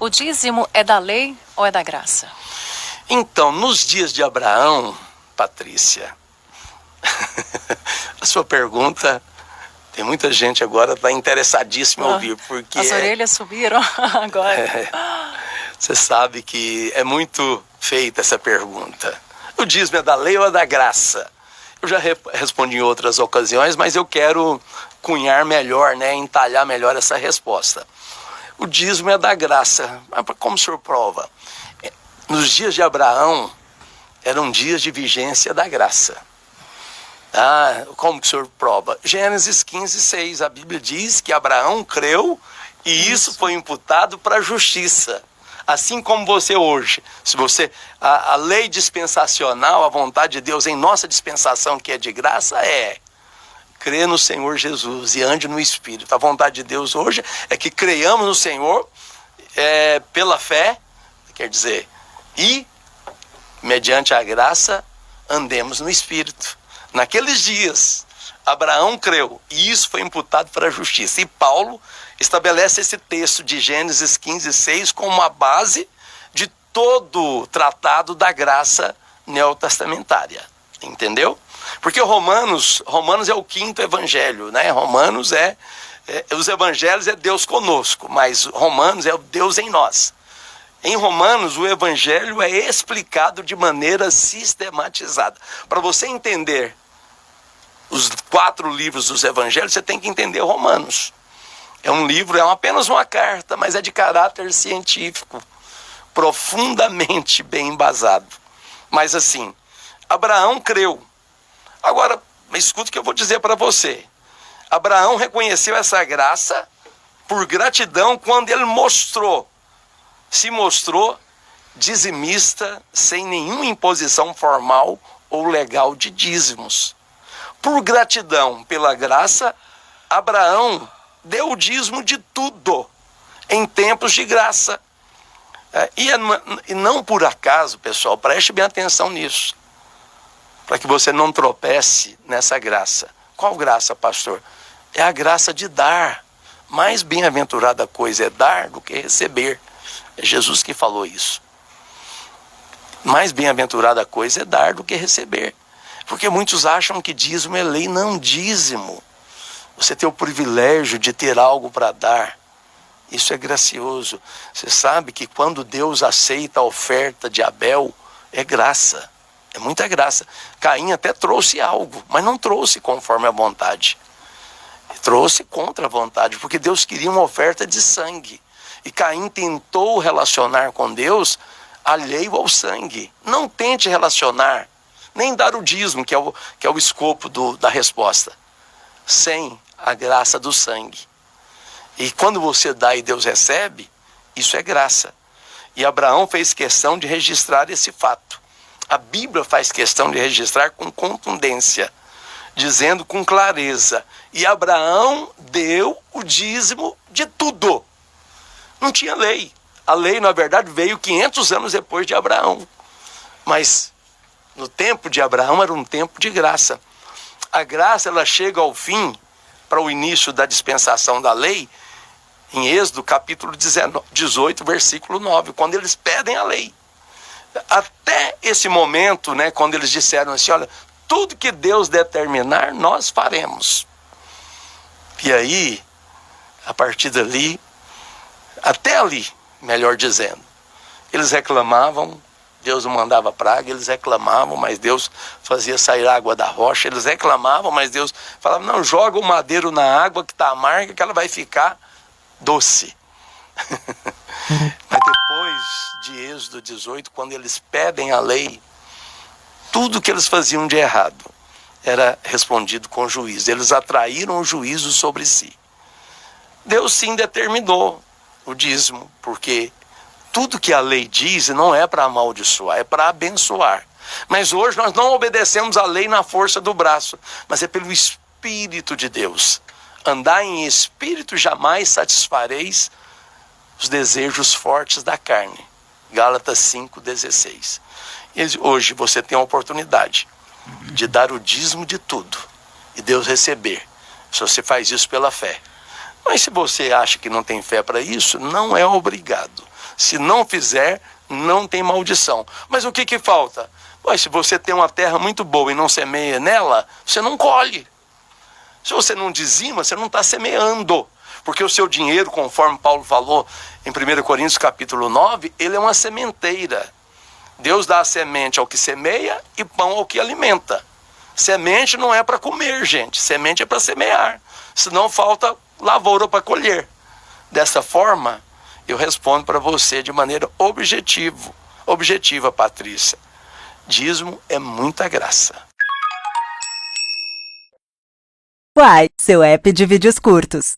O dízimo é da lei ou é da graça? Então, nos dias de Abraão, Patrícia, a sua pergunta, tem muita gente agora está interessadíssima em ouvir, porque as orelhas subiram agora. Você sabe que é muito feita essa pergunta. O dízimo é da lei ou é da graça? Eu já respondi em outras ocasiões, mas eu quero cunhar melhor, entalhar melhor essa resposta. O dízimo é da graça. Mas como o senhor prova? Nos dias de Abraão, eram dias de vigência da graça. Como que o senhor prova? Gênesis 15:6, a Bíblia diz que Abraão creu e isso foi imputado para a justiça. Assim como você hoje, se você, a lei dispensacional, a vontade de Deus em nossa dispensação, que é de graça, crê no Senhor Jesus e ande no Espírito. A vontade de Deus hoje é que creiamos no Senhor pela fé, quer dizer, e mediante a graça andemos no Espírito. Naqueles dias, Abraão creu e isso foi imputado para a justiça. E Paulo estabelece esse texto de Gênesis 15:6 como a base de todo o tratado da graça neotestamentária. Entendeu? Porque Romanos é o quinto evangelho, Romanos os evangelhos é Deus conosco, mas Romanos é o Deus em nós. Em Romanos, o evangelho é explicado de maneira sistematizada. Para você entender os 4 livros dos evangelhos, você tem que entender Romanos. É um livro, apenas uma carta, mas é de caráter científico, profundamente bem embasado. Mas assim, Abraão creu. Agora, escuta o que eu vou dizer para você. Abraão reconheceu essa graça por gratidão quando ele se mostrou dizimista sem nenhuma imposição formal ou legal de dízimos. Por gratidão pela graça, Abraão deu o dízimo de tudo em tempos de graça. E não por acaso, pessoal, preste bem atenção nisso, para que você não tropece nessa graça. Qual graça, pastor? É a graça de dar. Mais bem-aventurada coisa é dar do que receber. É Jesus que falou isso. Mais bem-aventurada coisa é dar do que receber. Porque muitos acham que dízimo é lei. Não, dízimo. Você tem o privilégio de ter algo para dar. Isso é gracioso. Você sabe que quando Deus aceita a oferta de Abel, é graça. É muita graça. Caim até trouxe algo, mas não trouxe conforme a vontade. Trouxe contra a vontade, porque Deus queria uma oferta de sangue. E Caim tentou relacionar com Deus alheio ao sangue. Não tente relacionar, nem dar o dízimo, que é o escopo da resposta, sem a graça do sangue. E quando você dá e Deus recebe, isso é graça. E Abraão fez questão de registrar esse fato. A Bíblia faz questão de registrar com contundência, dizendo com clareza: e Abraão deu o dízimo de tudo. Não tinha lei. A lei, na verdade, veio 500 anos depois de Abraão. Mas no tempo de Abraão era um tempo de graça. A graça, ela chega ao fim, para o início da dispensação da lei, em Êxodo capítulo 18, versículo 9, quando eles pedem a lei. Até esse momento, quando eles disseram assim: olha, tudo que Deus determinar, nós faremos. E aí, a partir dali, até ali, melhor dizendo, eles reclamavam, Deus não mandava praga, eles reclamavam, mas Deus fazia sair água da rocha, eles reclamavam, mas Deus falava: não, joga o madeiro na água que está amarga, que ela vai ficar doce. Mas depois de Êxodo 18, quando eles pedem a lei, tudo que eles faziam de errado era respondido com juízo. Eles atraíram o juízo sobre si. Deus sim determinou o dízimo, porque tudo que a lei diz não é para amaldiçoar, é para abençoar. Mas hoje nós não obedecemos a lei na força do braço, mas é pelo Espírito de Deus. Andar em espírito, jamais satisfareis os desejos fortes da carne. Gálatas 5:16. E hoje você tem a oportunidade de dar o dízimo de tudo e Deus receber, se você faz isso pela fé. Mas se você acha que não tem fé para isso, não é obrigado. Se não fizer, não tem maldição. Mas o que que falta? Pois, se você tem uma terra muito boa e não semeia nela, você não colhe. Se você não dizima, você não está semeando. Porque o seu dinheiro, conforme Paulo falou em 1 Coríntios capítulo 9, ele é uma sementeira. Deus dá a semente ao que semeia e pão ao que alimenta. Semente não é para comer, gente. Semente é para semear. Senão falta lavoura para colher. Dessa forma, eu respondo para você de maneira objetiva, Patrícia. Dízimo é muita graça. Uai, seu app de vídeos curtos.